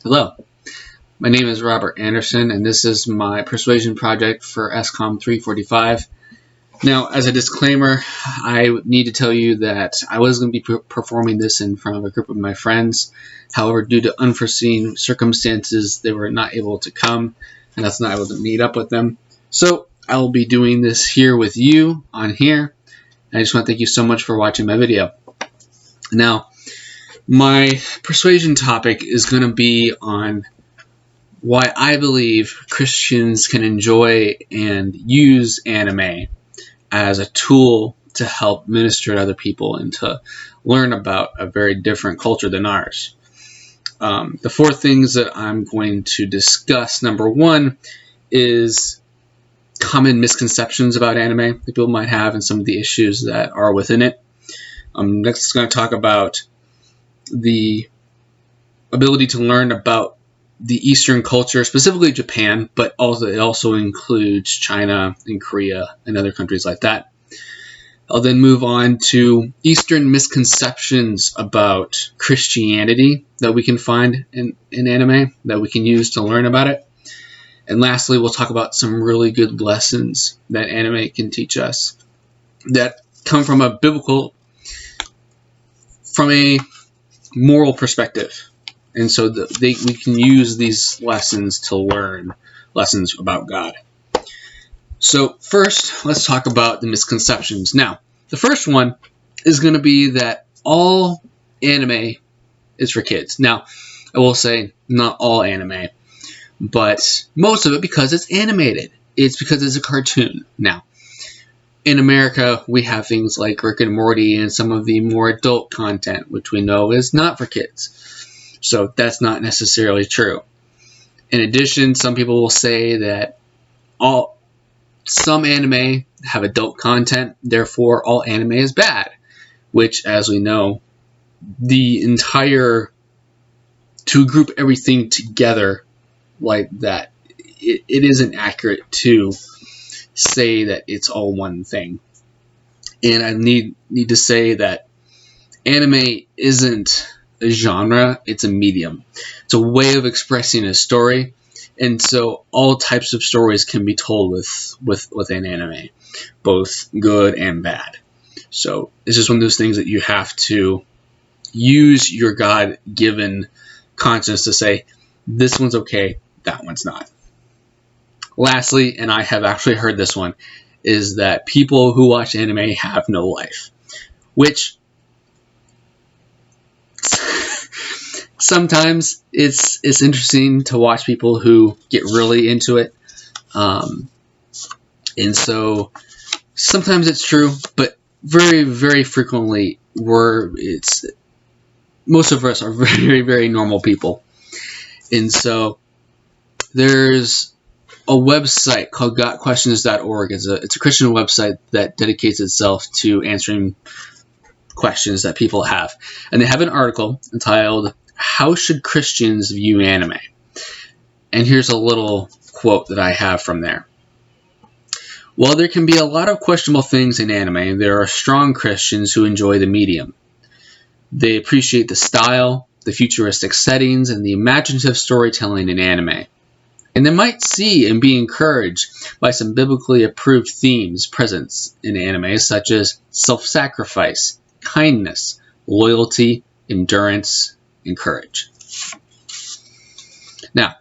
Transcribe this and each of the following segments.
Hello, my name is Robert Anderson, and this is my Persuasion project for SCOM 345. Now, as a disclaimer, I need to tell you that I was going to be performing this in front of a group of my friends. However, due to unforeseen circumstances, they were not able to come, and that's not able to meet up with them. So, I will be doing this here with you on here. I just want to thank you so much for watching my video. Now, my persuasion topic is going to be on why I believe Christians can enjoy and use anime as a tool to help minister to other people and to learn about a very different culture than ours. The four things that I'm going to discuss, number one, is common misconceptions about anime that people might have and some of the issues that are within it. Next, I'm going to talk about the ability to learn about the Eastern culture, specifically Japan, but it also includes China and Korea and other countries like that. I'll then move on to Eastern misconceptions about Christianity that we can find in anime that we can use to learn about it. And lastly, we'll talk about some really good lessons that anime can teach us that come from a moral perspective. And so we can use these lessons to learn lessons about God. So first, let's talk about the misconceptions. Now, the first one is going to be that all anime is for kids. Now, I will say not all anime, but most of it because it's animated. It's because it's a cartoon. Now, in America, we have things like Rick and Morty and some of the more adult content, which we know is not for kids. So that's not necessarily true. In addition, some people will say that some anime have adult content, therefore all anime is bad, which, as we know, to group everything together like that, it isn't accurate to say that it's all one thing. And I need to say that anime isn't a genre, it's a medium. It's a way of expressing a story, and so all types of stories can be told within anime, both good and bad. So it's just one of those things that you have to use your God-given conscience to say, this one's okay, that one's not. Lastly, and I have actually heard this one, is that people who watch anime have no life, which sometimes it's interesting to watch people who get really into it, and so sometimes it's true, but very, very frequently most of us are very, very normal people. And so there's a website called gotquestions.org. It's a Christian website that dedicates itself to answering questions that people have, and they have an article entitled "How Should Christians View Anime?" And here's a little quote that I have from there. While there can be a lot of questionable things in anime, there are strong Christians who enjoy the medium. They appreciate the style, the futuristic settings, and the imaginative storytelling in anime. And they might see and be encouraged by some biblically approved themes present in anime, such as self-sacrifice, kindness, loyalty, endurance, and courage. Now,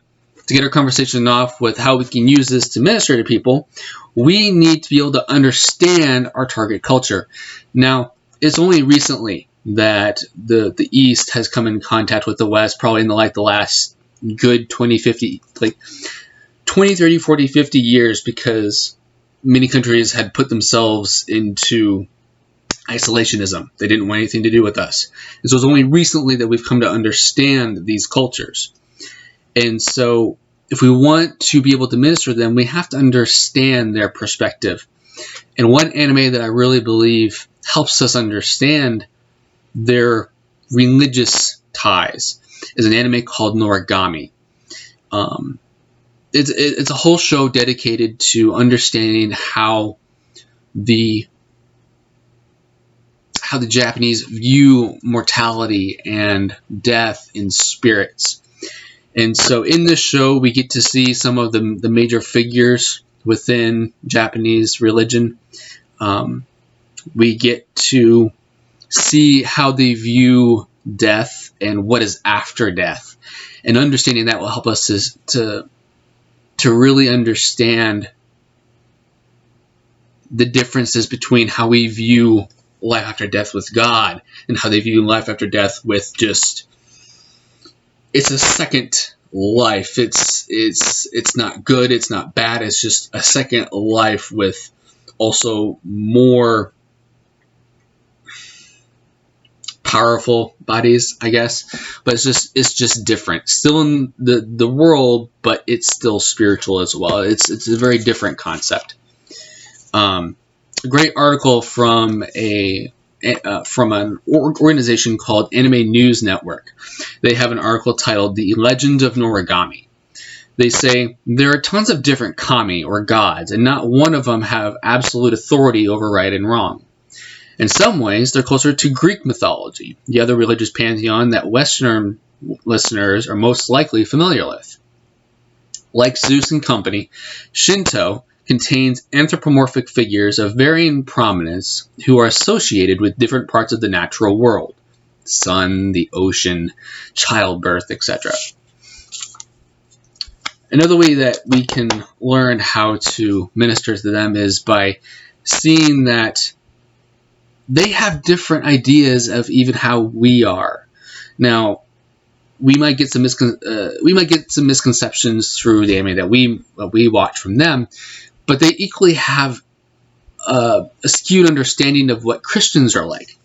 to get our conversation off with how we can use this to minister to people, we need to be able to understand our target culture. Now, it's only recently that the East has come in contact with the West, probably in the last good 20, 30, 40, 50 years, because many countries had put themselves into isolationism. They didn't want anything to do with us. And so it's only recently that we've come to understand these cultures. And so if we want to be able to minister to them, we have to understand their perspective. And one anime that I really believe helps us understand their religious ties is an anime called Noragami. It's a whole show dedicated to understanding how the Japanese view mortality and death in spirits. And so in this show, we get to see some of the major figures within Japanese religion. We get to see how they view death and what is after death. And understanding that will help us to really understand the differences between how we view life after death with God and how they view life after death with just, it's a second life. It's not good, it's not bad, it's just a second life with also more powerful bodies, I guess. But it's just different. Still in the world, but it's still spiritual as well. It's a very different concept. A great article from an organization called Anime News Network. They have an article titled "The Legend of Noragami." They say, there are tons of different kami, or gods, and not one of them have absolute authority over right and wrong. In some ways, they're closer to Greek mythology, the other religious pantheon that Western listeners are most likely familiar with. Like Zeus and company, Shinto contains anthropomorphic figures of varying prominence who are associated with different parts of the natural world: sun, the ocean, childbirth, etc. Another way that we can learn how to minister to them is by seeing that they have different ideas of even how we are. Now, we might get some misconceptions through the anime that we watch from them, but they equally have a skewed understanding of what Christians are like.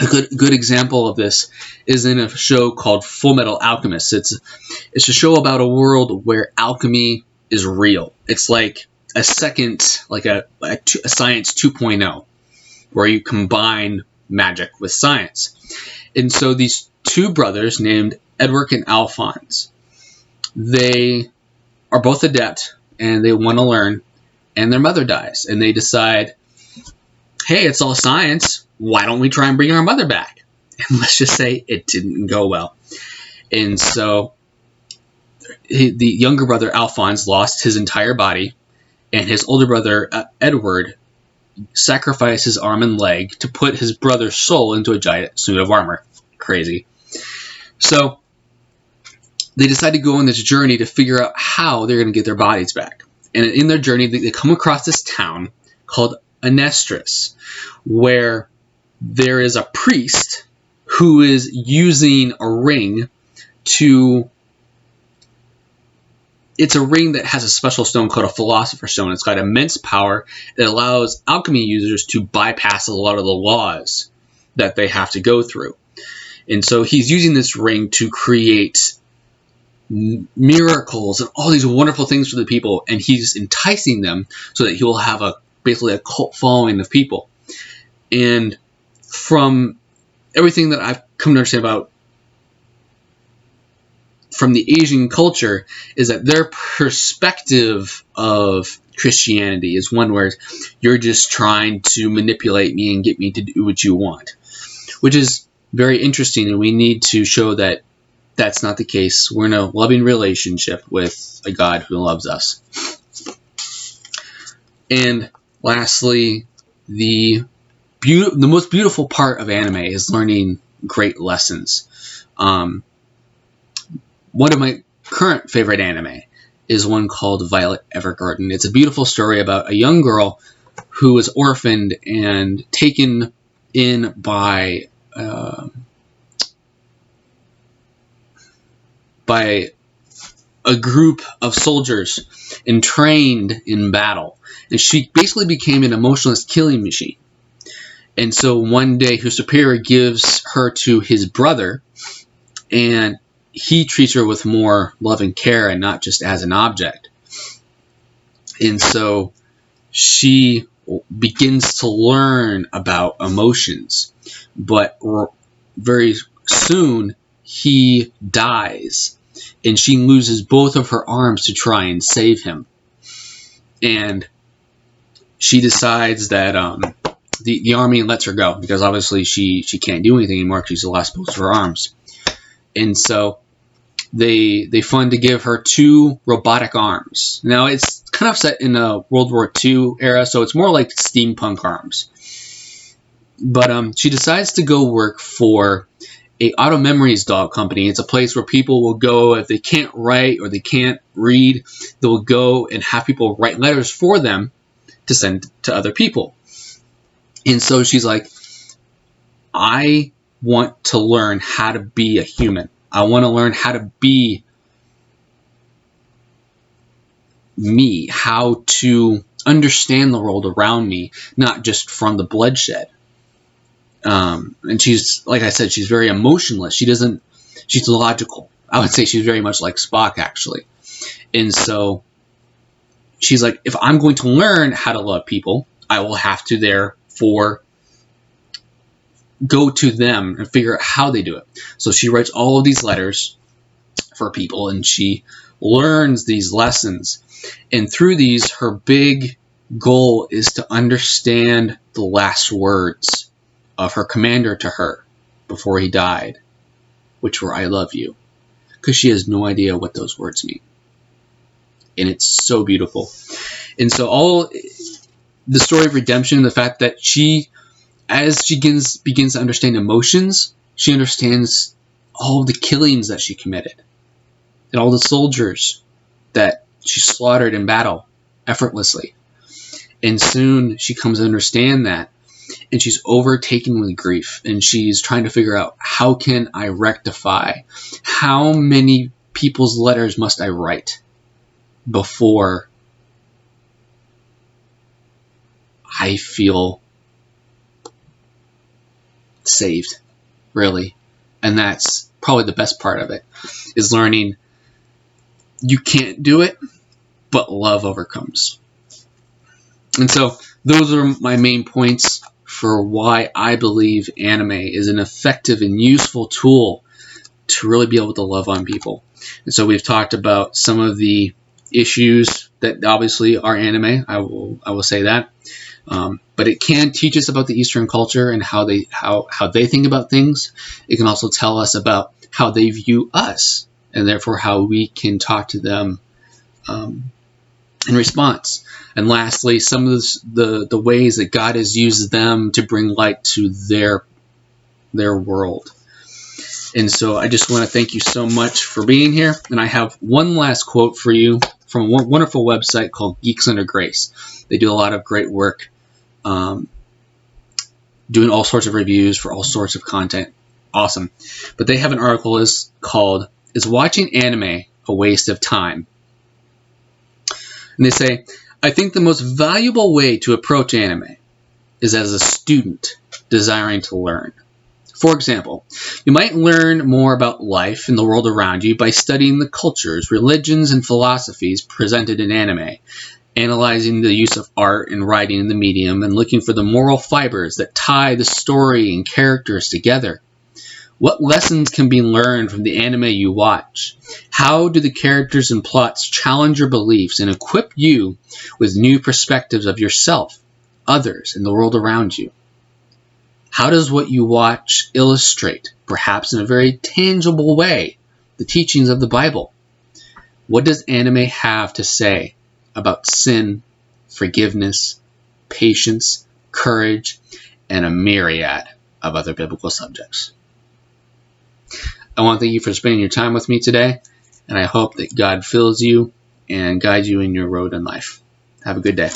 A good example of this is in a show called Full Metal Alchemist. It's a show about a world where alchemy is real. It's like a science 2.0, where you combine magic with science. And so these two brothers named Edward and Alphonse, they are both adept and they want to learn, and their mother dies, and they decide, hey, it's all science, why don't we try and bring our mother back? And let's just say it didn't go well. And so the younger brother Alphonse lost his entire body, and his older brother Edward sacrificed his arm and leg to put his brother's soul into a giant suit of armor. Crazy. So they decide to go on this journey to figure out how they're going to get their bodies back. And in their journey, they come across this town called Anestris, where there is a priest who is using a ring to... It's a ring that has a special stone called a Philosopher's Stone. It's got immense power. It allows alchemy users to bypass a lot of the laws that they have to go through. And so he's using this ring to create miracles and all these wonderful things for the people, and he's enticing them so that he will have basically a cult following of people. And from everything that I've come to understand about from the Asian culture is that their perspective of Christianity is one where you're just trying to manipulate me and get me to do what you want, which is very interesting, and we need to show that that's not the case. We're in a loving relationship with a God who loves us. And lastly, the most beautiful part of anime is learning great lessons. One of my current favorite anime is one called Violet Evergarden. It's a beautiful story about a young girl who was orphaned and taken in by a group of soldiers and trained in battle. And she basically became an emotionless killing machine. And so one day her superior gives her to his brother, and he treats her with more love and care and not just as an object. And so she begins to learn about emotions. But very soon he dies, and she loses both of her arms to try and save him. And she decides that the army lets her go, because obviously she can't do anything anymore because she's lost both of her arms. And so they fund to give her 2 robotic arms. Now, it's kind of set in a World War II era, so it's more like steampunk arms. But she decides to go work for a auto memories dog company. It's a place where people will go if they can't write or they can't read. They will go and have people write letters for them to send to other people. And so she's like, I want to learn how to be a human. I want to learn how to be me, how to understand the world around me, not just from the bloodshed. And she's, like I said, she's very emotionless. She's logical. I would say she's very much like Spock, actually. And so she's like, if I'm going to learn how to love people, I will have to therefore go to them and figure out how they do it. So she writes all of these letters for people, and she learns these lessons. And through these, her big goal is to understand the last words of her commander to her before he died, which were, I love you. Because she has no idea what those words mean. And it's so beautiful. And so all the story of redemption, the fact that as she begins to understand emotions, she understands all the killings that she committed and all the soldiers that she slaughtered in battle effortlessly. And soon she comes to understand that, and she's overtaken with grief, and she's trying to figure out, how can I rectify? How many people's letters must I write before I feel saved, really? And that's probably the best part of it, is learning you can't do it, but love overcomes. And so those are my main points for why I believe anime is an effective and useful tool to really be able to love on people. And so we've talked about some of the issues that obviously are anime. I will say that. But it can teach us about the Eastern culture and how they think about things. It can also tell us about how they view us, and therefore how we can talk to them in response. And lastly, some of the ways that God has used them to bring light to their world. And so I just want to thank you so much for being here. And I have one last quote for you from a wonderful website called Geeks Under Grace. They do a lot of great work doing all sorts of reviews for all sorts of content. Awesome. But they have an article called, Is Watching Anime a Waste of Time? And they say, I think the most valuable way to approach anime is as a student desiring to learn. For example, you might learn more about life and the world around you by studying the cultures, religions, and philosophies presented in anime, analyzing the use of art and writing in the medium, and looking for the moral fibers that tie the story and characters together. What lessons can be learned from the anime you watch? How do the characters and plots challenge your beliefs and equip you with new perspectives of yourself, others, and the world around you? How does what you watch illustrate, perhaps in a very tangible way, the teachings of the Bible? What does anime have to say about sin, forgiveness, patience, courage, and a myriad of other biblical subjects? I want to thank you for spending your time with me today, and I hope that God fills you and guides you in your road in life. Have a good day.